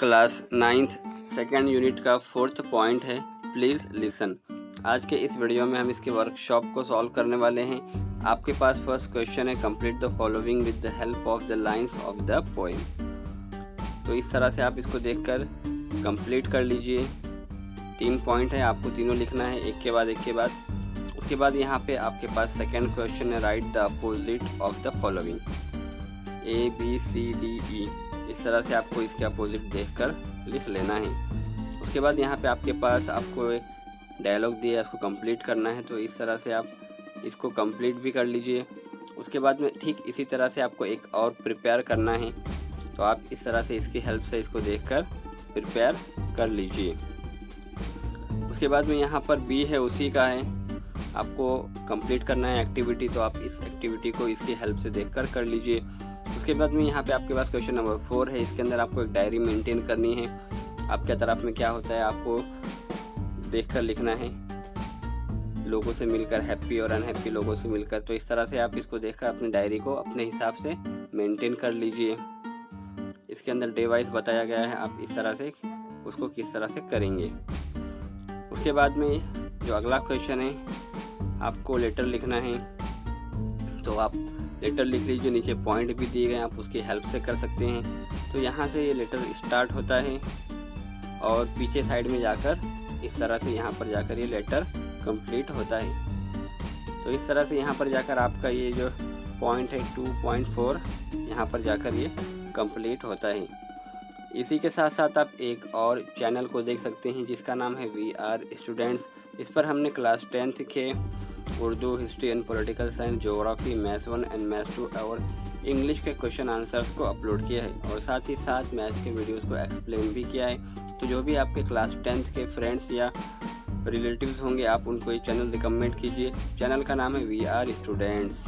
Class 9th second unit का 4th point है please listen. आज के इस वीडियो में हम इसके वर्कशॉप को सॉल्व करने वाले हैं। आपके पास फर्स्ट क्वेश्चन है complete the following with the help of the lines of the poem. तो इस तरह से आप इसको देखकर कंप्लीट कर लीजिए। 3 पॉइंट है, आपको तीनों लिखना है एक के बाद एक के बाद। उसके बाद यहाँ पे आपके पास सेकेंड क्वेश्चन है right the opposite of the following ABCDE। इस तरह से आपको इसके अपोजिट देखकर लिख लेना है। उसके बाद यहाँ पे आपके पास आपको एक डायलॉग दिया है, इसको कंप्लीट करना है। तो इस तरह से आप इसको कंप्लीट भी कर लीजिए। उसके बाद में ठीक इसी तरह से आपको एक और प्रिपेयर करना है। तो आप इस तरह से इसकी हेल्प से इसको देखकर प्रिपेयर कर लीजिए। उसके बाद में यहाँ पर B है, उसी का है, आपको कंप्लीट करना है एक्टिविटी। तो आप इस एक्टिविटी को इसकी हेल्प से देखकर कर लीजिए। उसके बाद में यहाँ पे आपके पास क्वेश्चन नंबर 4 है। इसके अंदर आपको एक डायरी मेंटेन करनी है। आपके तरफ में क्या होता है आपको देखकर लिखना है, लोगों से मिलकर, हैप्पी और अनहैप्पी लोगों से मिलकर। तो इस तरह से आप इसको देखकर अपनी डायरी को अपने हिसाब से मेंटेन कर लीजिए। इसके अंदर डे वाइज बताया गया है, आप इस तरह से उसको किस तरह से करेंगे। उसके बाद में जो अगला क्वेश्चन है आपको लेटर लिखना है। तो आप लेटर लिख लीजिए, नीचे पॉइंट भी दिए गए, आप उसकी हेल्प से कर सकते हैं। तो यहाँ से ये लेटर स्टार्ट होता है और पीछे साइड में जाकर इस तरह से यहाँ पर जाकर ये लेटर कंप्लीट होता है। तो इस तरह से यहाँ पर जाकर आपका ये जो पॉइंट है 2.4 यहाँ पर जाकर ये कंप्लीट होता है। इसी के साथ साथ आप एक और चैनल को देख सकते हैं जिसका नाम है VR स्टूडेंट्स। इस पर हमने क्लास 10 के Urdu, history and political science, geography, maths 1 and maths 2 और इंग्लिश के क्वेश्चन आंसर्स को अपलोड किया है और साथ ही साथ मैथ्स के वीडियोस को एक्सप्लेन भी किया है। तो जो भी आपके क्लास 10th के फ्रेंड्स या रिलेटिव्स होंगे आप उनको ये चैनल रिकमेंड कीजिए। चैनल का नाम है VR स्टूडेंट्स।